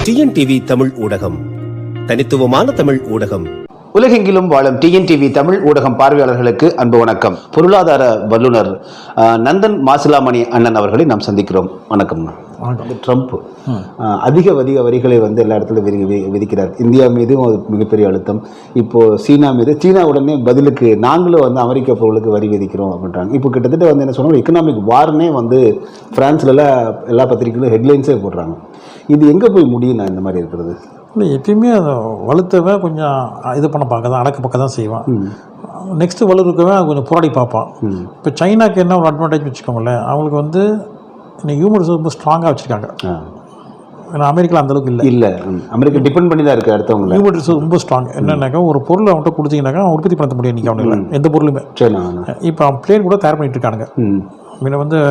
TNTV Tamil ஊடகம், தனித்துவமான தமிழ் ஊடகம். உலகெங்கிலும் வாழும் டிஎன்டிவி தமிழ் ஊடகம் பார்வையாளர்களுக்கு அன்பு வணக்கம். பொருளாதார வல்லுநர் நந்தன் மாசிலாமணி அண்ணன் அவர்களை நாம் சந்திக்கிறோம். வணக்கம். ட்ரம்ப் அதிக வரிகளை எல்லா இடத்துலையும் விதிக்கிறார். இந்தியா மீதும் மிகப்பெரிய அழுத்தம். இப்போது சீனா மீது, சீனா உடனே பதிலுக்கு நாங்களும் அமெரிக்க பொருளுக்கு வரி விதிக்கிறோம் அப்படின்றாங்க. இப்போ கிட்டத்தட்ட என்ன சொன்னாலும் எக்கனாமிக் வார்னே ஃப்ரான்ஸ்லலாம் எல்லா பத்திரிகைகளும் ஹெட்லைன்ஸே போடுறாங்க. இது எங்கே போய் முடியும் இந்த மாதிரி இருக்கிறது? இல்லை, எப்பயுமே அதை வலுத்தவே கொஞ்சம் இது பண்ண பார்க்க தான், அடக்க பக்கம் தான் செய்வான். நெக்ஸ்ட்டு வலுக்கவே கொஞ்சம் போராடி பார்ப்பான். இப்போ சைனாக்கு என்ன ஒரு அட்வான்டேஜ் வச்சுக்கோங்களேன், அவங்களுக்கு இன்னைக்கு ஹியூமன் ரிசோர்ஸ் ரொம்ப ஸ்ட்ராங்காக வச்சுருக்காங்க. ஏன்னா அமெரிக்காவில் அந்தளவுக்கு இல்லை. அமெரிக்கா டிபெண்ட் பண்ணி தான் இருக்குது. அடுத்தவங்க ஹியூமன் ரிசோர்ஸ் ரொம்ப ஸ்ட்ராங். என்னன்னாக்கா ஒரு பொருளை அவன்கிட்ட கொடுத்தீங்கன்னாக்கா அவன் உற்பத்தி பண்ண முடியும். இன்றைக்கி அவனுக்கு எந்த பொருளுமே. இப்போ அவன் பிளேன் கூட தயார் பண்ணிட்டு இருக்கானுங்க. முன்ன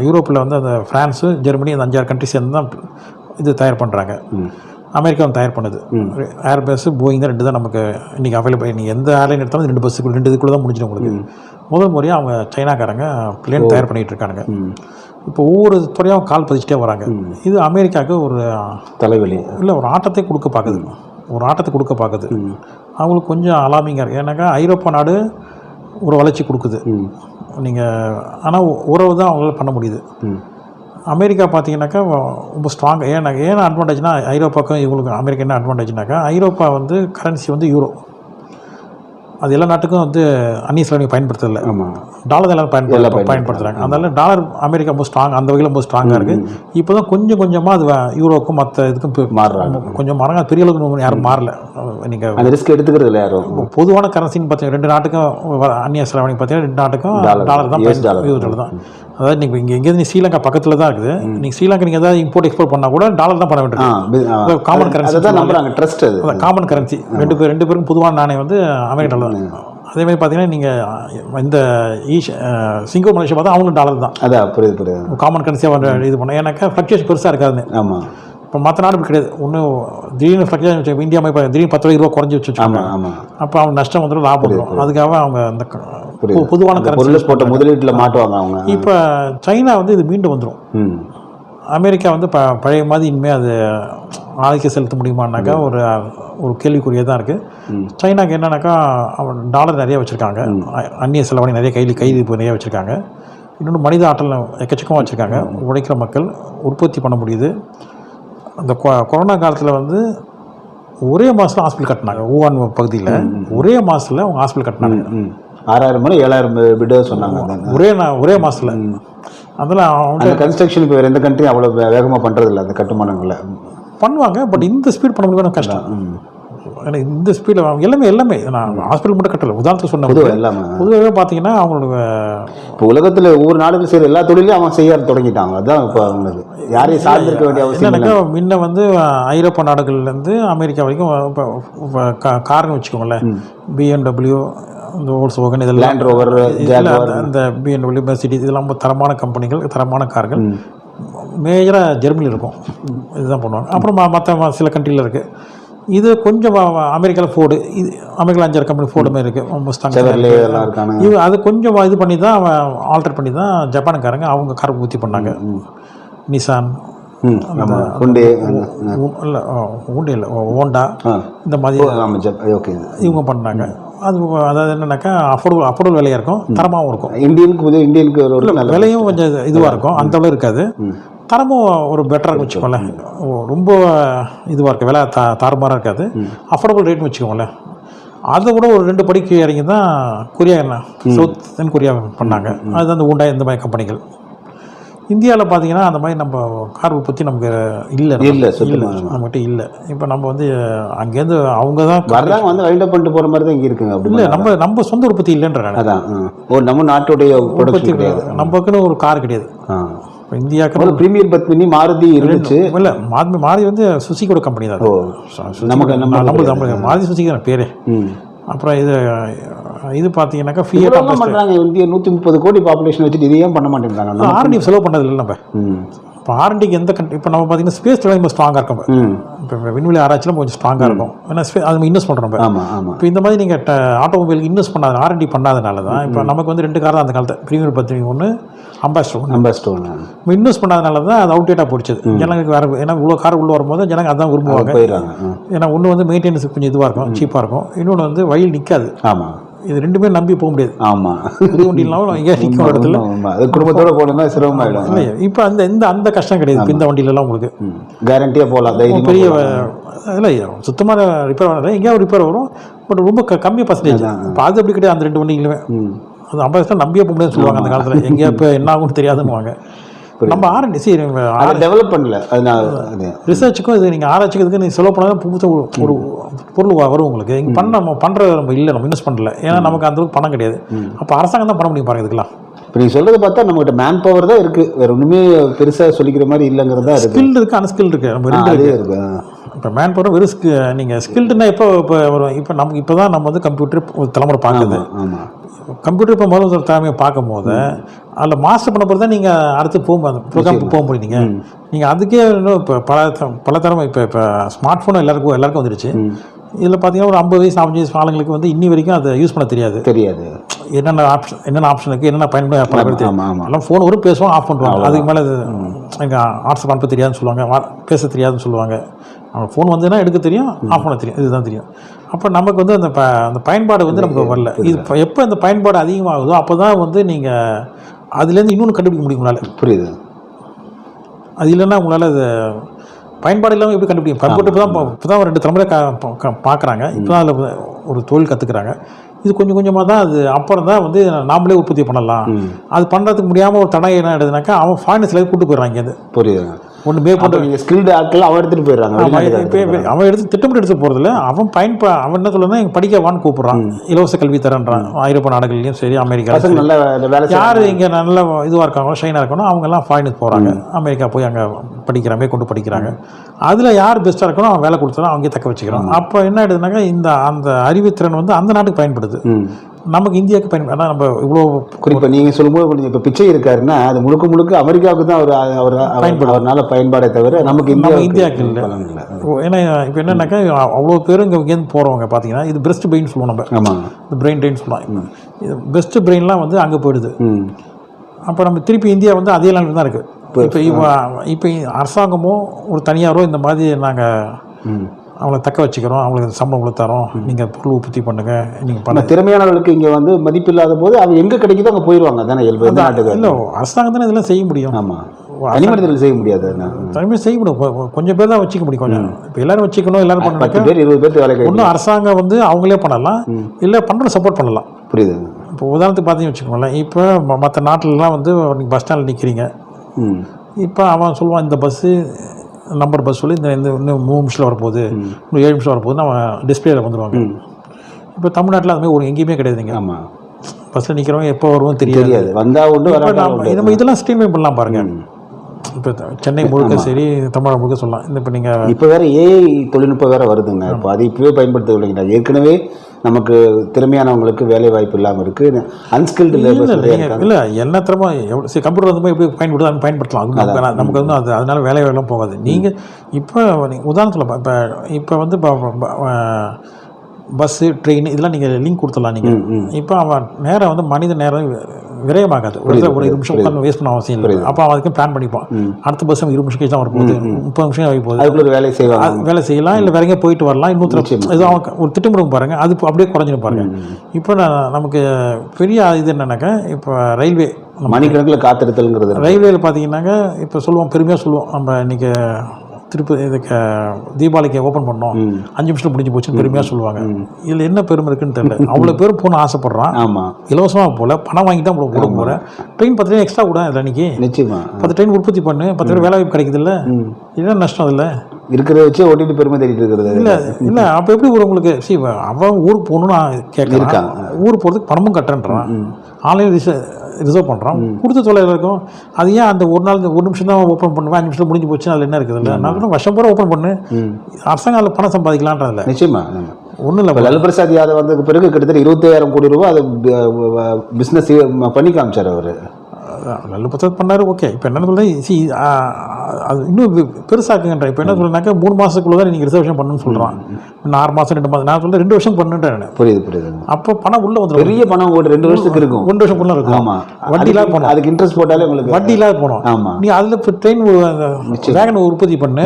யூரோப்பில் அந்த ஃப்ரான்ஸு, ஜெர்மனி, அந்த 5-6 கண்ட்ரிஸ் சேர்ந்து தான் இது தயார் பண்ணுறாங்க. அமெரிக்கா தயார் பண்ணுது. ஏர்பஸ், போயிங் தான் 2 தான் நமக்கு இன்றைக்கி அவைலபிள். நீங்கள் எந்த ஏர்லைன் எடுத்தாலும் 2 பஸ்ஸுக்குள்ள 2 இதுக்குள்ளே தான் முடிஞ்சிடும் உங்களுக்கு. முதல் முறையாக அவங்க சைனாக்காரங்க பிளேன் தயார் பண்ணிகிட்டு இருக்காங்க. இப்போ ஒவ்வொரு துறையாக கால் பதிச்சுட்டே வராங்க. இது அமெரிக்காவுக்கு ஒரு தலைவலி இல்லை, ஒரு ஆட்டத்தை கொடுக்க பார்க்குது. அவங்களுக்கு கொஞ்சம் அலாமிங்காக இருக்குது. ஏன்னாக்கா ஐரோப்பா நாடு ஒரு வளர்ச்சி கொடுக்குது நீங்கள், ஆனால் உறவு தான் அவங்களால பண்ண முடியுது. அமெரிக்கா பார்த்தீங்கன்னாக்கா ரொம்ப ஸ்ட்ராங். ஏன்னா அட்வான்டேஜ்னா ஐரோப்பாவுக்கும் இவங்களுக்கு அமெரிக்கா என்ன அட்வான்டேஜ்னாக்கா, ஐரோப்பா கரன்சி யூரோ. அது எல்லா நாட்டுக்கும் அந்நிய செலவணி பயன்படுத்தலை. டாலர் எல்லாம் பயன்படுத்துகிறாங்க. அதனால டாலர் அமெரிக்கா ரொம்ப ஸ்ட்ராங், அந்த வகையில் ரொம்ப ஸ்ட்ராங்காக இருக்குது. இப்போ தான் கொஞ்சம் கொஞ்சமாக அது யூரோக்கும் மற்ற இதுக்கும் மாறுறாங்க. கொஞ்சம் மாறாங்க. பெரிய அளவுக்கு யாரும் மாறல. நீங்கள் ரிஸ்க் எடுத்துக்கிறது இல்லை யாரும். பொதுவான கரன்சின்னு பார்த்தீங்கன்னா 2 நாட்டுக்கும் அந்நிய செலவணி பார்த்தீங்கன்னா 2 நாட்டுக்கும் டாலர் தான், யூரோ தான். அதாவது நீங்கள் இங்கே எங்கேயாவது ஸ்ரீலங்கா பக்கத்தில் தான் இருக்குது. நீங்கள் ஸ்ரீலங்கா நீங்கள் ஏதாவது இம்போர்ட் எக்ஸ்போர்ட் பண்ணால் கூட டாலர் தான் பண்ண வேண்டியது. காமன் கரன்சி தான் நம்புறாங்க. Trust common currency. ரெண்டு பேருக்கும் பொதுவான நாணயம் அமெரிக்க டாலர் தான். அதேமாதிரி பார்த்தீங்கன்னா நீங்கள் இந்த சிங்கப்பூர், மலேசியா பார்த்தா அவங்களும் டாலர் தான். அதான் புரியுது. காமன் கரன்சியாக இது பண்ண. ஏன்னாக்கா ஃப்ளக்சுவேஷன் பெருசாக இருக்காது. ஆமாம். இப்போ மற்ற நாடு கிடையாது. ஒன்றும் திடீர்னு ஃப்ளக்சுவேஷன் இந்தியா மாதிரி திடீர்னு 10 ரூபா குறைஞ்சி வச்சுருக்காங்க. அப்போ அவங்க நஷ்டம் வந்துடும், லாபம் வந்துடும். அதுக்காக அவங்க அந்த பொதுவான கரன்சி போட்ட முதலீட்டில் மாட்டுவாங்க அவங்க. இப்போ சைனா இது மீண்டும் வந்துடும். அமெரிக்கா பழைய மாதிரி இனிமேல் அது ஆதிக்கம் செலுத்த முடியுமானாக்கா ஒரு கேள்விக்குறியாக தான் இருக்குது. சைனாக்கு என்னன்னாக்கா அவன் டாலர் நிறைய வச்சுருக்காங்க, அந்நிய செலவணி நிறைய கைது நிறைய வச்சுருக்காங்க. இன்னொன்று மனித ஆற்றல் எக்கச்சக்கமாக வச்சுருக்காங்க. உழைக்கிற மக்கள் உற்பத்தி பண்ண முடியுது. அந்த கொரோனா காலத்தில் ஒரே மாதத்தில் ஹாஸ்பிட்டல் கட்டினாங்க. ஊகான் பகுதியில் ஒரே மாதத்தில் அவங்க ஹாஸ்பிட்டல் கட்டினாங்க. 6000 7,000 பெட் சொன்னாங்க ஒரே மாதத்தில். அதில் அவங்க கன்ஸ்ட்ரக்ஷன் இப்போ வேறு எந்த கண்ட்ரியும் அவ்வளோ வேகமாக பண்ணுறதில்ல. அந்த கட்டுமானங்களை பண்ணுவாங்க, பட் இந்த ஸ்பீட் பண்ண முடியும் கஷ்டம். ஏன்னா இந்த ஸ்பீடில் எல்லாமே நான் ஹாஸ்பிட்டல் மட்டும் கட்டலை, உதாரணத்துக்கு சொன்னேன். பொதுவாகவே பார்த்தீங்கன்னா அவங்களோட இப்போ உலகத்தில் ஒவ்வொரு நாடுகள் செய்கிற எல்லா தொழிலையும் அவன் செய்ய தொடங்கிட்டாங்க. அதுதான் இப்போ அவங்களுக்கு யாரையும் சார்ந்திருக்க வேண்டிய அவசியம் இல்லைனாக்கா. முன்ன ஐரோப்பா நாடுகள்லேருந்து அமெரிக்கா வரைக்கும் இப்போ கார்னு வச்சுக்கோங்களேன், BMW, இந்த ஓல்ஸ்வோகன், இதெல்லாம் லேண்ட் ரோவர், அந்த BMW, மெர்சிடிஸ், இதெல்லாம் ரொம்ப தரமான கம்பெனிகள், தரமான கார்கள். மேஜராக ஜெர்மனியில் இருக்கும். இதுதான் பண்ணுவாங்க. அப்புறம் மற்ற சில கண்ட்ரியில் இருக்குது. இது கொஞ்சம் அமெரிக்காவில் ஃபோர்டு, இது அமெரிக்காவில் 5-6 கம்பெனி ஃபோர்டுமே இருக்குது. அது கொஞ்சம் இது பண்ணி தான் அவன் ஆல்டர் பண்ணி தான் ஜப்பானுக்காரங்க அவங்க கார் ஊற்றி பண்ணாங்க. நிசான், ஹோண்டா, இந்த மாதிரி இவங்க பண்ணாங்க. அதாவது என்னன்னாக்கா அஃபோர்டபுள் விலையாக இருக்கும், தரமாகவும் இருக்கும். இந்தியனுக்கு விலையும் கொஞ்சம் இதுவாக இருக்கும், அந்த அளவு இருக்காது. தரமும் ஒரு பெட்டராக வச்சுக்கோங்களேன். ரொம்ப இதுவாக இருக்குது, விலை தாறுமாறாக இருக்காது. அஃபோர்டபுள் ரேட்னு வச்சுக்கோங்களேன். அதை விட ஒரு 2 படிக்கு இறங்கி தான் கொரியா, சவுத் தென் கொரியா பண்ணாங்க. அது அந்த ஹூண்டாய், இந்த மாதிரி கம்பெனிகள். இந்தியாவில் பார்த்தீங்கன்னா அந்த மாதிரி நம்ம கார் உற்பத்தி நமக்கு இல்லை நம்மகிட்ட இல்லை. இப்போ நம்ம அங்கேருந்து அவங்க தான் வைண்ட் பண்ணிட்டு போகிற மாதிரி தான் இங்கே இருக்குங்க. அப்படி இல்லை, நம்ம சொந்த உற்பத்தி இல்லைன்ற. நம்ம நாட்டுடைய உற்பத்தி கிடையாது. நமக்குன்னு ஒரு கார் கிடையாது. இந்தியாவுக்கு பிரீமியர் பத்மினி, மாருதி இருந்துச்சு. இல்லை, மாருதி சுசுகியோட கம்பெனி தான். நமக்கு மாருதி சுசுகி தான் பேரே. அப்புறம் இது பார்த்தீங்கன்னாக்கா ஃபியட் பண்ணுறாங்க. இந்தியா 130 கோடி பாப்புலேஷன் வச்சுட்டு இதையும் பண்ண மாட்டேங்கிறாங்க. ஆர்டி செலவு பண்ணது இல்லை. நம்ம இப்போ இப்போ ஆர்என்டிக்கு இப்போ நம்ம பார்த்தீங்கன்னா ஸ்பேஸ் ரொம்ப ஸ்ட்ராங்காக இருக்கும். இப்போ விண்வெளி ஆராய்ச்சியில் கொஞ்சம் ஸ்ட்ராங்காக இருக்கும். ஏன்னா அது இன்வெஸ்ட் பண்ணுறோம். இப்போ இந்த மாதிரி நீங்கள் ஆட்டோமொபைலுக்கு இன்வெஸ்ட் பண்ணாத ஆர்என்டி பண்ணாதனால தான் இப்போ நமக்கு வந்து 2 கார் தான் அந்த காலத்தை ப்ரீமியர் 10 அம்பாஸ்டர் ஒன்று இன்வெஸ்ட் பண்ணாதனால தான் அது அவுடேட்டாக போயிடுச்சு. ஜனங்களுக்கு வேறு, ஏன்னா இவ்வளோ கார் உள்ளே வரும்போது ஜனங்க அதான் விரும்புவாங்க. ஏன்னா ஒன்று வந்து மெயின்டெனன்ஸ் கொஞ்சம் இதுவாக இருக்கும், சீப்பாக இருக்கும். இன்னொன்று வந்து வழியில் நிற்காது. ஆமாம், இது 2மே நம்பி போக முடியாது. ஆமாம், புது வண்டியிலாம் எங்கேயா நிற்கும் இடத்துல குடும்பத்தோடு போகணும்னா சிரமமாயிடும். இல்லை இப்போ அந்த கஷ்டம் கிடையாது. இப்போ இந்த வண்டியிலலாம் உங்களுக்கு கேரண்டியாக போகலாம். பெரிய இல்லை சுத்தமாக ரிப்பேர் வரல, எங்கேயாவது ரிப்பேர் வரும். பட் ரொம்ப கம்மி பர்சன்டேஜ். இப்போ அது அப்படி கிடையாது. அந்த 2 வண்டிகளுமே அது 50% நம்பியே போக முடியாதுன்னு சொல்லுவாங்க அந்த காலத்தில். எங்கேயா இப்போ என்ன ஆகும்னு தெரியாதுன்னு நம்ம ஆர்என்டி டெவலப் பண்ணல. ரிசர்ச்சுக்கும் இது நீங்கள் ஆராய்ச்சிக்கிறதுக்கு நீங்கள் செலவு பண்ணால் புதுசு ஒரு பொருள் வரும் உங்களுக்கு. இங்கே பண்ணுறது நம்ம இல்லை, நம்ம இன்வெஸ்ட் பண்ணல. ஏன்னா நமக்கு அந்த அளவுக்கு பணம் கிடையாது. அப்போ அரசாங்கம் தான் பண்ண முடியும் பாருங்க இதுக்கெல்லாம். இப்போ நீங்கள் சொல்கிறத பார்த்தா நம்மகிட்ட மேன் பவர் தான் இருக்குது, வேறு ஒன்றுமே பெருசாக சொல்லிக்கிற மாதிரி இல்லைங்கிறதா இருக்குது. ஸ்கில் இருக்குது, அன்ஸ்கில் இருக்குது. நம்ம 2 இருக்குது. இப்போ மேன் பவர் வெறும் நீங்கள் ஸ்கில்டுனா இப்போ வரும். இப்போ நமக்கு இப்போ தான் நம்ம வந்து கம்ப்யூட்டர் ஒரு தலைமுறை பார்க்குது. கம்ப்யூட்டர் இப்போ முதல்ல ஒரு தலைமையை பார்க்கும் போது அதில் மாஸ்டர் பண்ண போது தான் நீங்கள் அடுத்து போகும்போது அந்த ப்ரோக்ராமுக்கு போக முடியும். நீங்கள் அதுக்கே இன்னும் இப்போ பல தரமாக இப்போ ஸ்மார்ட் ஃபோன் எல்லாருக்கும் வந்துருச்சு. இதில் பார்த்தீங்கன்னா ஒரு 50 வயசு 55 வயசு ஆளுங்களுக்கு வந்து இன்னி வரைக்கும் அதை யூஸ் பண்ண தெரியாது. என்னென்ன ஆப்ஷன் இருக்குது, என்னென்ன பயன்படுத்த பல பேர் தெரியும். எல்லாம் ஃபோன் வரும், பேசுவோம், ஆஃப் பண்ணுவாங்க. அதுக்கு மேலே இது எங்கள் வாட்ஸ்அப் அனுப்ப தெரியாதுன்னு சொல்லுவாங்க, பேச தெரியாதுன்னு சொல்லுவாங்க. அவங்க ஃபோன் வந்துன்னா எடுக்க தெரியும், ஆஃப் பண்ண தெரியும், இதுதான் தெரியும். அப்போ நமக்கு வந்து அந்த பயன்பாடு வந்து நமக்கு வரல. இது எப்போ அந்த பயன்பாடு அதிகமாகுதோ அப்போ தான் வந்து நீங்கள் அதுலேருந்து இன்னொன்று கண்டுபிடிக்க முடியும் உங்களால். புரியுது. அது இல்லைன்னா உங்களால் அது பயன்பாடு இல்லாமல் எப்படி கண்டுபிடிக்கும்? கம்ப்யூட்டர் இப்போ தான் 2 தலைமுறை பார்க்குறாங்க. இப்போ தான் அதில் ஒரு தொழில் கற்றுக்குறாங்க. இது கொஞ்சம் கொஞ்சமாக தான் அது அப்புறம் தான் வந்து நாமளே உற்பத்தி பண்ணலாம். அது பண்ணுறதுக்கு முடியாமல் ஒரு தடை என்ன எடுதுனாக்கா அவன் ஃபாரினர்ஸில் கூட்டு போயிடறாங்க. இங்கேருந்து புரியுது. ஒன்று மே பண்ணுற நீங்கள் ஸ்கில்டு ஆட்கள் அவன் எடுத்துகிட்டு போயிடுறாங்க. அவன் திட்டமிட்டு எடுத்து போகிறதில்ல. அவன் என்ன சொல்லணும்னா எங்கள் படிக்கவான்னு கூப்பிட்றான், இலவச கல்வி தரேன்றான். ஐரோப்பா நாடுகள்லையும் சரி, அமெரிக்கா யார் இங்கே நல்ல இதுவாக இருக்காங்களோ, ஷைனாக இருக்கணும், அவங்கெல்லாம் ஃபாரினுக்கு போகிறாங்க. அமெரிக்கா போய் அங்கே படிக்கிறாங்க, கொண்டு படிக்கிறாங்க. அதில் யார் பெஸ்ட்டாக இருக்கணும் அவன் வேலை கொடுத்தா அவங்க தக்க வச்சுக்கிறோம். அப்போ என்ன ஆயிடுதுனாக்கா அந்த அறிவுத்திறன் வந்து அந்த நாட்டுக்கு பயன்படுது, நமக்கு இந்தியாவுக்கு பயன்படுது. நம்ம இவ்வளோ குறிப்பாக நீங்கள் சொல்லும்போது இப்போ பிச்சை இருக்காருன்னா அது முழுக்க அமெரிக்காவுக்கு தான் அவரால் பயன்பாடே தவிர நமக்கு இந்தியாவுக்கு இல்லை. ஏன்னா இப்போ என்னன்னாக்கா அவ்வளோ பேரும் இங்கேருந்து போகிறவங்க பார்த்தீங்கன்னா இது பெஸ்ட் பிரெயின் சொல்லுவோம் நம்ம. ஆமாம், இந்த பிரெயின் ட்ரெயின் சொல்லலாம். இது பெஸ்ட் பிரெயின்லாம் வந்து அங்கே போயிடுது. அப்போ நம்ம திருப்பி இந்தியா வந்து அதே நிலையில் தான் இருக்குது. இப்போ அரசாங்கமோ ஒரு தனியாரோ இந்த மாதிரி நாங்கள் அவங்கள தக்க வச்சுக்கிறோம், அவங்களுக்கு சம்பளம் கொடுத்தாரோம், நீங்கள் பொருள் உற்பத்தி பண்ணுங்கள், நீங்கள் பண்ண திறமையானவர்களுக்கு இங்கே வந்து மதிப்பு இல்லாத போது அவங்க எங்கே கிடைக்குதோ அங்கே போயிடுவாங்க தானே. இல்லை, அரசாங்கம் தானே இதெல்லாம் செய்ய முடியும். ஆமாம், தனிமனிதர்கள் செய்ய முடியாது. தனிமையாக செய்ய முடியும், கொஞ்சம் பேர் தான் வச்சுக்க முடியும். கொஞ்சம் இப்போ எல்லாரும் வச்சுக்கணும், எல்லாரும் பண்ணணும். 10 பேர் 20 பேர் வேலை ஒன்றும் அரசாங்கம் வந்து அவங்களே பண்ணலாம், இல்லை பண்ணுற சப்போர்ட் பண்ணலாம். புரியுது. இப்போ உதாரணத்துக்கு பார்த்தீங்கன்னு வச்சுக்கோங்களேன். இப்போ மற்ற நாட்டிலலாம் வந்து நீங்கள் பஸ் ஸ்டாண்டில் நிற்கிறீங்க. இப்போ அவன் சொல்லுவான் இந்த பஸ்ஸு நம்பர் பஸ் சொல்லி இந்த இன்னும் 3 நிமிஷத்தில் வரப்போகுது, இன்னும் 7 நிமிஷம் வரப்போகுது, அவன் டிஸ்பிளேல வந்துடுவாங்க. இப்போ தமிழ்நாட்டில் அதுமாதிரி ஒரு எங்கேயுமே கிடையாதுங்க. ஆமாம், பஸ்ஸில் நிற்கிறவங்க எப்போ வருவோம் தெரியாது. வந்தால் ஒன்று நம்ம இதெல்லாம் ஸ்ட்ரீம்லைன் பண்ணலாம் பாருங்கள். இப்போ சென்னை முழுக்க சரி, தமிழ்நாடு முழுக்க சொல்லலாம். இந்த இப்போ நீங்கள் இப்போ வேறு ஏஐ தொழில்நுட்பம் வேறு வருதுங்க. இப்போ அது இப்போவே பயன்படுத்த இல்லைங்க. ஏற்கனவே நமக்கு திறமையானவங்களுக்கு வேலை வாய்ப்பு இல்லாமல் இருக்குது. அன்ஸ்கில்டு இல்லை என்ன திறமை சரி கம்ப்யூட்டர் வந்து எப்படி பயன்படுத்த அது பயன்படுத்தலாம். அது நமக்கு வந்து அதனால வேலை வேலைலாம் போகாது. நீங்கள் இப்போ உதாரணத்தில் இப்போ வந்து பஸ்ஸு ட்ரெயின் இதெல்லாம் நீங்கள் லிங்க் கொடுத்துடலாம். நீங்கள் இப்போ அவன் நேரம் வந்து மனித நேரம் விரயமாகாது. ஒரு 20 நிமிஷம் உட்காந்து வேஸ்ட் பண்ண அவசியம் இல்லை. அப்போ அவன் அதுக்கு பிளான் பண்ணிப்பான். அடுத்த பஸ் 20 நிமிஷம் கழிச்சு தான் வரப்போகுது, 30 நிமிஷம் ஆகி போகுது, வேலை செய்யலாம், இல்லை வேற எங்கேயும் போயிட்டு வரலாம். இது அவன் ஒரு திட்டமிடும் பாருங்க, அது அப்படியே குறைஞ்சிடும் பாருங்க. இப்போ நமக்கு பெரிய இது என்னன்னாக்கா, இப்போ ரயில்வே மணிக்கணக்கில் காத்திருத்தல்ங்கிறது. ரயில்வேல பார்த்தீங்கன்னாக்கா இப்போ சொல்லுவோம், பெருமையாக சொல்லுவோம், நம்ம இன்னைக்கு திருப்பதி இதுக்கு தீபாவளிக்கு ஓப்பன் பண்ணோம், 5 நிமிஷத்தில் முடிஞ்சு போச்சுன்னு பெருமையாக சொல்லுவாங்க. இதில் என்ன பெருமை இருக்குன்னு தெரியல. அவ்வளோ பேர் போகணும்னு ஆசைப்பட்றான். ஆமாம், இலவசமாக போகல, பணம் வாங்கி தான் போட போகிறேன். ட்ரெயின் 10 ட்ரெயின் எக்ஸ்ட்ரா கூட இல்லை அன்றைக்கி. நிச்சயமாக 10 ட்ரெயின் உற்பத்தி பண்ணு, 10 பேர் வேலை வாய்ப்பு கிடைக்குது. இல்லை என்ன நஷ்டம் இல்லை, இருக்கிறத வச்சு ஓட்டிட்டு பெருமை தேடிட்டு இருக்கிறது. இல்லை அப்போ எப்படி ஒரு உங்களுக்கு அவன் ஊருக்கு போகணுன்னு கேட்குறான், ஊருக்கு போகிறதுக்கு பணமும் கட்டுறான், ஆன்லைன் ரிசர்வ் பண்ணுறான், கொடுத்த தொலைவில் இருக்கும். அது ஏன் அந்த ஒரு நாள் 1 நிமிஷம் தான் ஓப்பன் பண்ணுவேன், 5 நிமிஷத்தில் முடிஞ்சு போச்சு, அதில் என்ன இருக்குது? இல்லை நான் கூட வருஷம் பூரா ஓப்பன் பண்ணு, அரசாங்கம் அதில் பணம் சம்பாதிக்கலான்றதில்ல. நிச்சயமாக ஒன்றும் இல்லை. லல்லு பிரசாத் யாதவ் வந்ததுக்கு பிறகு கிட்டத்தட்ட 27,000 கோடி ரூபா அதை பிஸ்னஸ் பண்ணி காமிச்சார் அவர். நல்ல பட்சம் பண்ணார். ஓகே. இப்போ என்ன சொல்கிறேன், அது இன்னும் பெருசாக்குங்கன்ற. இப்போ என்ன சொல்கிறேன்னாக்கா 3 மாதத்துக்குள்ள தான் நீங்கள் ரிசர்வேஷன் பண்ணணும்னு சொல்கிறான். 6 மாதம் 2 மாதம், நான் சொல்கிறேன் 2 வருஷம் பண்ணுன்றேன். புரியுது. அப்போ பணம் உள்ளே வந்துடும். பெரிய பணம் ஒரு 2 வருஷத்துக்கு இருக்கும். 2 வருஷம் ஃபுல்லாக இருக்கும். ஆமாம். வட்டி இல்லாத போனோம். அதுக்கு இன்ட்ரெஸ்ட் போட்டாலே உங்களுக்கு வட்டி இல்லாத போனோம். ஆமாம். நீ அதில் இப்போ ட்ரெயின் வேகன் உற்பத்தி பண்ணு,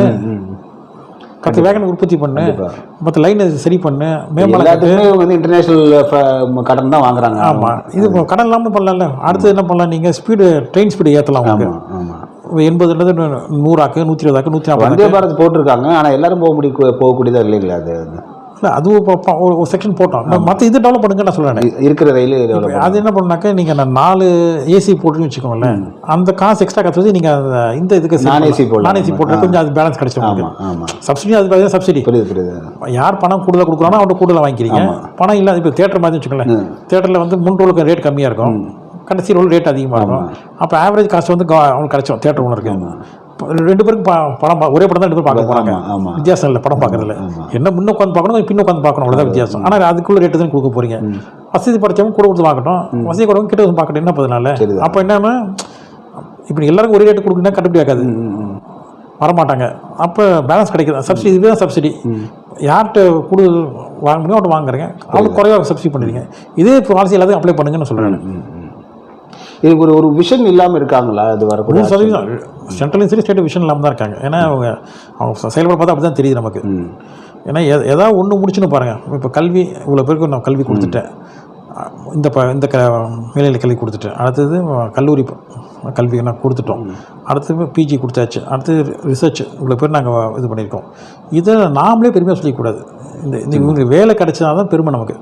10 வேகன் உற்பத்தி பண்ணு, மற்ற லைனை சரி பண்ணு, எல்லாத்துக்குமே வந்து இன்டர்நேஷனல் கடன் தான் வாங்குறாங்க. ஆமாம். இது கடன் இல்லாமல் பண்ணலாம்ல. அடுத்து என்ன பண்ணலாம், நீங்கள் ட்ரெயின் ஸ்பீடு ஏற்றலாம். ஆமாம். 80 100 120 140. வந்தே பாரத் போட்டிருக்காங்க, ஆனால் எல்லாரும் போகக்கூடியதா இல்லைங்களா? அது இல்லை, அதுவும் ஒரு செக்ஷன் போட்டோம். மற்ற இது டெவலப் பண்ணுங்க நான் சொல்கிறேன். இருக்கிற ரயில் அது என்ன பண்ணாக்கா, நீங்கள் 4 ஏசி போட்டுன்னு வச்சுக்கோங்களேன், அந்த காசு எக்ஸ்ட்ரா காசு வச்சு நீங்கள் இந்த இதுக்கு நான் ஏசி போட்டு கொஞ்சம் அது பேலன்ஸ் கிடைச்சிடும். சப்சிடி, அது பார்த்தீங்கன்னா சப்சிடி. புரியுது. யார் பணம் கூடுதலாக கொடுக்குறானோ அவன்கிட்ட கூடுதலாக வாங்கிக்கிறீங்க. பணம் இல்லை, இப்போ தேட்டர் மாதிரி வச்சுக்கோங்களேன், தேட்டரில் வந்து 3 ரோலுக்கு ரேட் கம்மியாக இருக்கும், கடைசி ரோல் ரேட் அதிகமாக இருக்கும். அப்போ ஆவரேஜ் காஸ்ட் வந்து அவங்களுக்கு கிடைச்சோம் தேட்டர் ஓனருக்கு. 2 பேருக்கு படம் ஒரே படம் தான் 2 பேர் பார்க்க போகிறாங்க. வித்தியாசம் இல்லை படம் பார்க்கறதுல. என்ன முன்ன உட்காந்து பார்க்கணும், பின்ன உட்காந்து பார்க்கணும், அவ்வளோதான் வித்தியாசம். ஆனால் அதுக்குள்ள ரேட்டு தான் கொடுக்க போறீங்க. வசதி படித்தவங்க கூட கொடுத்து பார்க்கட்டும், வசதி கூடவங்க கிட்ட வந்து பார்க்கட்டும். என்ன பதினால அப்போ என்னன்னா, இப்படி எல்லாருக்கும் ஒரே ரேட்டு கொடுக்குன்னா கட்டுப்படி ஆகாது, வரமாட்டாங்க. அப்போ பேலன்ஸ் கிடைக்குது. சப்சிடி, இதுதான் சப்சிடி. யார்கிட்ட கூடுதல் வாங்க முடியும் அவட்ட வாங்குறீங்க, அவங்களுக்கு குறைவாக சப்சிடி பண்ணுறீங்க. இதே பாலிசி எல்லாத்தையும் அப்ளை பண்ணுங்கன்னு சொல்கிறேன். இதுக்கு ஒரு விஷன் இல்லாமல் இருக்காங்களா? அது வரக்கூடிய 100% சென்ட்ரலையும் சரி ஸ்டேட் விஷன் இல்லாமல் தான் இருக்காங்க. ஏன்னா அவங்க செயல்பட பார்த்தா அப்படி தான் தெரியுது நமக்கு. ஏன்னா ஏதாவது ஒன்று முடிச்சுன்னு பாருங்கள். இப்போ கல்வி, இவ்வளோ பேருக்கு நான் கல்வி கொடுத்துட்டேன், இந்த மேல்நிலை கல்வி கொடுத்துட்டேன், அடுத்தது கல்லூரி கல்வி நான் கொடுத்துட்டோம், அடுத்தது பிஜி கொடுத்தாச்சு, அடுத்தது ரிசர்ச் இவ்வளோ பேர் நாங்கள் இது பண்ணியிருக்கோம். இதை நாமளே பெருமையாக சொல்லிக்கூடாது. இந்த இவங்களுக்கு வேலை கிடைச்சா தான் பெருமை நமக்கு.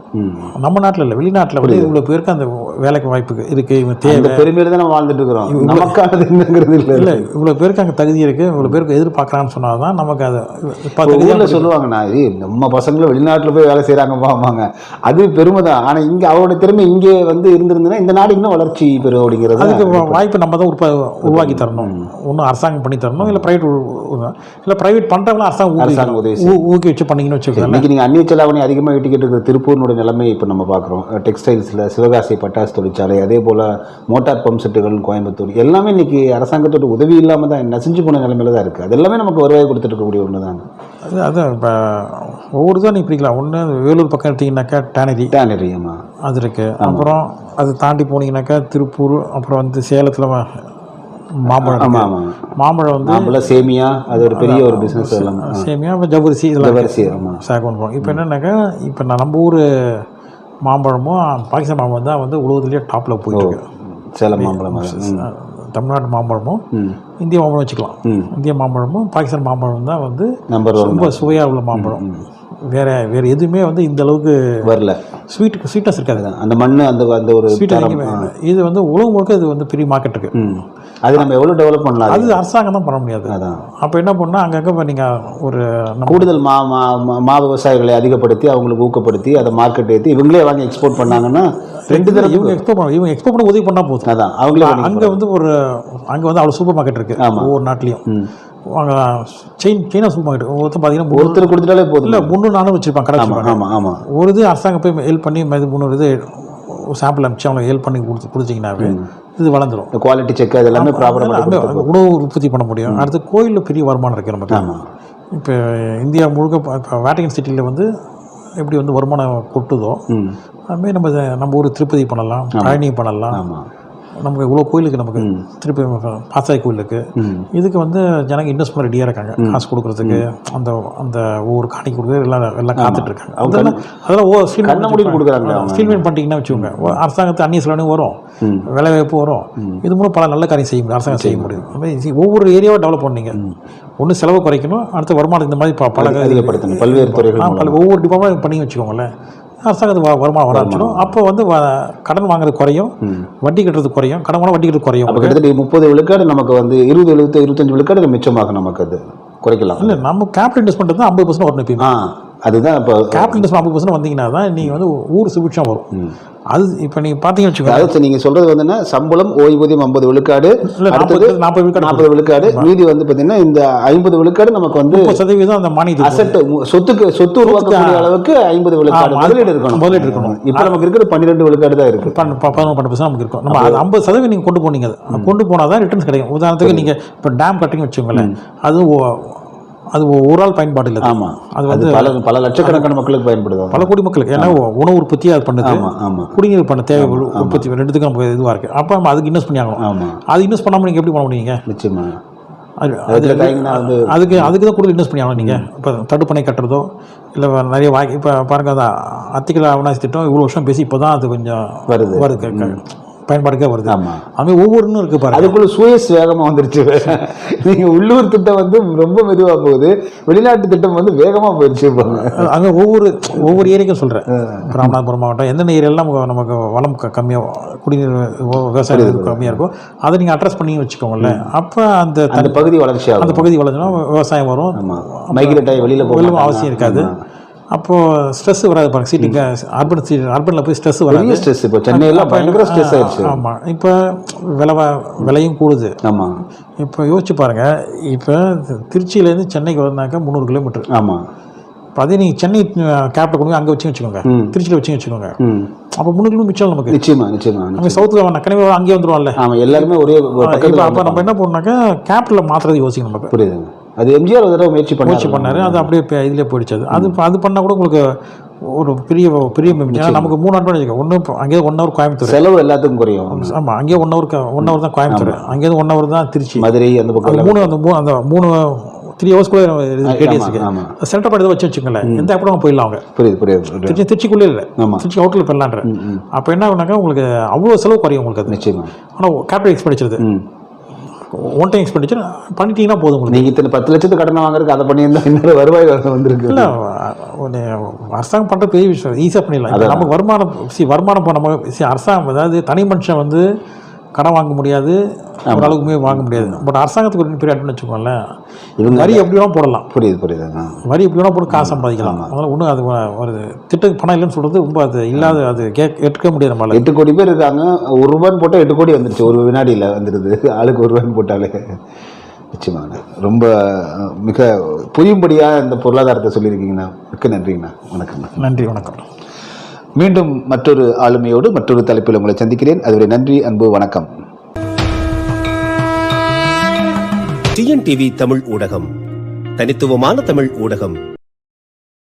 நம்ம நாட்டில் இல்லை, வெளிநாட்டில் வந்து இவ்வளோ பேருக்கு அந்த வேலைக்கு வாய்ப்பு இருக்குது, இவங்க தேவை பெருமையில தான் நம்ம வாழ்ந்துட்டு இருக்கிறோம். நமக்கானதுங்கிறது இல்லை, இவ்வளோ பேருக்கு அங்கே தகுதி இருக்குது, இவ்வளோ பேருக்கு எதிர்பார்க்குறான்னு சொன்னால் தான் நமக்கு அது. இப்போ சொல்லுவாங்கண்ணா, நம்ம பசங்களும் வெளிநாட்டில் போய் வேலை செய்கிறாங்க பார்ப்பாங்க, அது பெருமை தான். ஆனால் இங்கே அவரோட திறமை இங்கே வந்து இருந்திருந்ததுன்னா இந்த நாடு இன்னும் வளர்ச்சி பெறும் அப்படிங்கிறது. அதுக்கு வாய்ப்பு நம்ம தான் உருவாக்கி தரணும். ஒன்றும் அரசாங்கம் பண்ணி தரணும், இல்லை ப்ரைவேட் பண்ணுறவங்களும் அரசாங்கம் ஊக்கி வச்சு பண்ணிங்கன்னு வச்சுக்கோங்க. நீங்கள் அந்நிய செலாவணி அதிகமாக வெட்டிக்கிட்டு இருக்கிற திருப்பூரினுடைய நிலைமை இப்போ நம்ம பார்க்குறோம். டெக்ஸ்டைல்ஸில் சிவகாசி பட்டாசு தொழிற்சாலை, அதே போல் மோட்டார் பம்ப் செட்டுகள் கோயம்புத்தூர், எல்லாமே இன்றைக்கி அரசாங்கத்தோட உதவி இல்லாமல் தான் நசிஞ்சு போன நிலைமையில தான் இருக்குது. அது எல்லாமே நமக்கு வருவாய் கொடுத்துட்டு இருக்கக்கூடிய ஒன்று தான். அதுதான் இப்போ ஒவ்வொரு தான் நீ பிடிக்கலாம். ஒன்று வேலூர் பக்கம் எடுத்திங்கனாக்கா டேனரி ஆமாம் அது இருக்குது. அப்புறம் அதை தாண்டி போனீங்கன்னாக்கா திருப்பூர், அப்புறம் வந்து சேலத்தில் மாம்பழம். மாம்பழம் வந்து சேமியா, அது ஒரு பெரிய ஒரு பிஸ்னஸ். சேமியா, ஜவ்வரிசி, இதெல்லாம் சேகோன் போகும். இப்போ என்னன்னாக்கா, இப்போ நம்ம ஊர் மாம்பழமும் பாகிஸ்தான் மாம்பழம் தான் வந்து உலகத்துலேயே டாப்பில் போயிட்டுருக்கு. சேலம் மாம்பழம், தமிழ்நாட்டு மாம்பழமும் இந்திய மாம்பழம் வச்சுக்கலாம். இந்திய மாம்பழமும் பாகிஸ்தான் மாம்பழம் தான் வந்து ரொம்ப சுவையாக உள்ள மாம்பழம். வேற எதுவுமே வந்து இந்த அளவுக்கு வரல. ஸ்வீட்னஸ் இருக்காது. அந்த மண், அந்த ஒரு ஸ்வீட் இது வந்து உலகம் முழுக்க இது வந்து பெரிய மார்க்கெட் இருக்கு. அது நம்ம எவ்வளோ டெவலப் பண்ணலாம், அது அரசாங்கம் தான் பண்ண முடியாது. அதான் அப்போ என்ன பண்ணால் அங்கங்கே நீங்கள் ஒரு கூடுதல் மா விவசாயிகளை அதிகப்படுத்தி அவங்களுக்கு ஊக்கப்படுத்தி அதை மார்க்கெட் ஏற்றி இவங்களே வாங்கி எக்ஸ்போர்ட் பண்ணாங்கன்னா 2 தடவை இவங்க எக்ஸ்போர்ட் பண்ண உதவி பண்ணால் போதும். அதான் அவங்களே அங்கே வந்து அங்கே வந்து அவ்வளோ சூப்பர் மார்க்கெட் இருக்குது ஒவ்வொரு நாட்டிலையும். சைனா சூப்பர் மார்க்கெட் பார்த்தீங்கன்னா ஒருத்தர் கொடுத்துட்டாலே போதும். இல்லை 3-4 வச்சுருப்பாங்க கடை. ஆமாம் ஒரு இது அரசாங்கம் போய் ஹெல்ப் பண்ணி 3 இது சாம்பிள் அனுப்பிச்சு அவங்க ஹெல்ப் பண்ணி கொடுத்தீங்கன்னாவே இது வளர்ந்துடும். குவாலிட்டி செக் அது எல்லாமே ப்ராப்பராக உணவு உற்பத்தி பண்ண முடியும். அடுத்து கோயிலில் பெரிய வருமானம் இருக்குது நமக்கு. இப்போ இந்தியா முழுக்க இப்போ வேட்டிகன் சிட்டியில் வந்து எப்படி வந்து வருமானம் கொட்டுதோ அதுமாதிரி நம்ம ஊர் திருப்பதி பண்ணலாம், பழனி பண்ணலாம். நமக்கு இவ்வளோ கோயிலுக்கு, நமக்கு திருப்பி பாசாய் கோயிலுக்கு இதுக்கு வந்து ஜனங்க இன்வெஸ்ட்மெண்ட் ரெடியாக இருக்காங்க, காசு கொடுக்குறதுக்கு. அந்த ஒவ்வொரு காணி கொடுக்குறது எல்லாம் காத்துட்டு இருக்காங்க. அதெல்லாம் ஸ்டீல்மெண்ட் பண்ணிட்டீங்கன்னா வச்சுக்கோங்க, அரசாங்கத்து அந்நிய செலவு வரும், வேலைவாய்ப்பு வரும். இது மூலம் பல நல்ல காரியம் செய்ய முடியும், அரசாங்கம் செய்ய முடியும். ஒவ்வொரு ஏரியாவை டெவலப் பண்ணீங்க. ஒன்று செலவு குறைக்கணும், அடுத்த வருமானம் இந்த மாதிரி பல அதிகப்படுத்தணும். பல்வேறு துறைகள் ஒவ்வொரு டிபார்ட்மெண்ட் பண்ணி வச்சுக்கோங்களேன், அரசாங்கத்துக்கு வருமானம் வர ஆரம்பிச்சிடும். அப்போ வந்து கடன் வாங்குறது குறையும், வட்டி கட்டுறது குறையும், கடன் வாங்க வட்டி கட்டுறது குறையும். கிட்டத்தட்ட 30 விழுக்காடு நமக்கு வந்து 25 விழுக்காடு மிச்சமாக நமக்கு அது குறைக்கலாம். இல்லை, நம்ம கேபிட்டல் இன்வெஸ்ட்மெண்ட் தான் 50% வரணும். இப்போ அதுதான் இப்போ கேபிட்டல் இன்வெஸ்ட்மெண்ட் 50% வந்தீங்கன்னா தான் நீங்கள் வந்து ஊர் சுபிட்சம் வரும். அது இப்போ நீங்கள் பார்த்தீங்கன்னு வச்சுக்கோங்க, அதாவது நீங்க சொல்றது வந்து என்ன, சம்பளம் ஓய்வூதியம் 50 விழுக்காடு, அடுத்தது 40 விழுக்காடு, மீதி வந்து பாத்தீங்கன்னா இந்த 50 விழுக்காடு நமக்கு வந்து 30% அந்த மானியத்துக்கு அசெட் சொத்து உருவாக்கக்கூடிய அளவுக்கு 50 விழுக்காடு முதலீடு இருக்கணும். இப்போ நமக்கு இருக்கிற 12 விழுக்காடு தான் இருக்கு. 12% நமக்கு இருக்கும். நம்ம அது 50% நீங்கள் கொண்டு போனீங்க, கொண்டு போனால் தான் ரிட்டர்ன்ஸ் கிடைக்கும். உதாரணத்துக்கு நீங்கள் இப்போ டேம் கட்டிங் வச்சுக்கோங்களேன், அது ஒரு ஆள் பயன்பாடு இல்லை. ஆமா, அது வந்து பல லட்சக்கணக்கான மக்களுக்கு பயன்படுது, பல கோடி மக்களுக்கு. ஏன்னா உணவு உற்பத்தி அது பண்ணுது, குடிநீர் பண்ண தேவை உற்பத்தி, ரெண்டுத்துக்கும் நமக்கு இதுவாக இருக்குது. அப்போ நம்ம அதுக்கு இன்வெஸ்ட் பண்ணி ஆகணும். அது இன்வெஸ்ட் பண்ணாமல் நீங்கள் எப்படி பண்ண முடியுங்க? நிச்சயமா அதுக்கு தான் கூட இன்வெஸ்ட் பண்ணி ஆகணும். நீங்கள் இப்போ தடுப்பணை கட்டுறதோ இல்லை நிறைய இப்போ பாருங்க, அந்த அத்திக்கல் அவனாசி திட்டம் இவ்வளோ வருஷம் பேசி இப்போ தான் அது கொஞ்சம் வருது, பயன்பாடுக்கே வருது. அதுமாதிரி ஒவ்வொன்றும் இருக்குது பாருங்க. அதுக்குள்ள சூயஸ் வேகமாக வந்துருச்சு. நீங்கள் உள்ளூர் திட்டம் வந்து ரொம்ப மெதுவாக போகுது, வெளிநாட்டு திட்டம் வந்து வேகமாக போயிடுச்சு. அங்கே ஒவ்வொரு ஏரியாக்கும் சொல்கிறேன், ராமநாதபுரம் மாவட்டம் எந்தெந்த ஏரியாலாம் நமக்கு வளம் கம்மியாக, குடிநீர் விவசாயம் கம்மியாக இருக்கும், அதை நீங்கள் அட்ரஸ் பண்ணி வச்சுக்கோங்களேன். அப்போ அந்த பகுதி வளர்ச்சி, அந்த பகுதி வளர்ச்சினா விவசாயம் வரும், மைக்ரேட் ஆகி வெளியில் போகணும் அவசியம் இருக்காது. அப்போது ஸ்ட்ரெஸ் வராது பாருங்க. சிட்டிக்கு அர்பனில் போய் ஸ்ட்ரெஸ் வராது. ஸ்ட்ரெஸ் இப்போ சென்னையில் பயங்கர ஸ்ட்ரெஸ் ஆயிடுச்சு. ஆமாம், இப்போ விலையும் கூடுது. ஆமாம், இப்போ யோசிச்சு பாருங்கள், இப்போ திருச்சியிலேருந்து சென்னைக்கு வந்தாக்கா 300 கிலோமீட்டர். ஆமாம், இப்போ அதே நீங்கள் சென்னை கேபில் கொண்டு அங்கே வச்சுக்கோங்க, திருச்சியில் வச்சுக்கோங்க, அப்போ 300 கிலோமீட்டர் மிச்சம் நமக்கு. நிச்சயமா அங்கே சவுத்தில் கனிவா அங்கேயே வந்துடுவான்ல. ஆமாம், எல்லாருமே ஒரே. இப்போ அப்போ நம்ம என்ன பண்ணோம்னாக்கா கேபிட்டலில் மாற்றுறது யோசிக்கணும் நமக்கு. புரியுதுங்க. அது எம்ஜிஆர் ஒரு தடவை முயற்சி பண்ணார், அது அப்படியே இதிலே போயிடுச்சு. அது பண்ணால் கூட உங்களுக்கு ஒரு பெரிய நமக்கு 3 அட்வான்டேஜ். ஒன்று அங்கேயே 1 ஹவர் கோயம்புத்தூர், செலவு எல்லாத்துக்கும் குறையும். ஆமாம், அங்கேயே 1 ஹவர் தான் கோயம்புத்தூர், அங்கேயே 1 ஹவர் தான் திருச்சி, மதுரை, அந்த பக்கம் அந்த 3 ஹவர்ஸ் கூட ரேடியஸுக்கு சென்டர் பாடி வச்சு வச்சுக்கோங்களேன். எந்த ஆப்பிடும் போயிடலாம் அவங்க. புரியுது. திருச்சிக்குள்ளே இல்லை, திருச்சி அவுட்டில் போயிடலான்ற. அப்போ என்ன ஆகுனாக்கா உங்களுக்கு அவ்வளோ செலவு குறையும் உங்களுக்கு. அது நிச்சயமாக. ஆனால் capital expenditure one time expenditure பண்ணிட்டீங்கன்னா போதும் உங்களுக்கு. நீங்கள் இத்தனை 10 லட்சத்து கடன் வாங்குறதுக்கு அதை பண்ணியிருந்தா இன்னொரு வருவாய் வந்துருக்கு. இல்லை, அரசாங்கம் பண்ணுற பெரிய விஷயம், ஈஸியாக பண்ணிடலாம். நமக்கு வருமானம் நம்ம அரசாங்கம், அதாவது தனி மனுஷன் வந்து கடன் வாங்க முடியாது, ஓரளவுக்குமே வாங்க முடியாது. பட் அரசாங்கத்துக்கு ஒரு பெரிய அட்வான்டேஜ் வச்சுக்கோங்களேன், இவங்க வரி எப்படி வேணால் போடலாம். புரியுது. வரி எப்படி வேணால் போட்டு காசு சம்பாதிக்கலாம். அதனால் ஒன்றும் அது ஒரு திட்டத்துக்கு பணம் இல்லைன்னு சொல்கிறது ரொம்ப அது இல்லாத, அது ஏற்க முடியாது. நம்மளால் 8 கோடி பேர் இருக்காங்க, 1 ரூபான்னு போட்டால் 8 கோடி வந்துருச்சு, ஒரு வினாடியில் வந்துடுது. ஆளுக்கு 1 ரூபான்னு போட்டாலே. நிச்சயமாக ரொம்ப மிக புரியும்படியாக இந்த பொருளாதாரத்தை சொல்லியிருக்கீங்கண்ணா. மிக்க நன்றிங்கண்ணா. வணக்கம்ண்ணா. நன்றி, வணக்கம். மீண்டும் மற்றொரு ஆளுமையோடு மற்றொரு தலைப்பில் உங்களை சந்திக்கிறேன். அதுவரை நன்றி, அன்பு, வணக்கம். டிஎன்டிவி தமிழ் ஊடகம், தனித்துவமான தமிழ் ஊடகம்.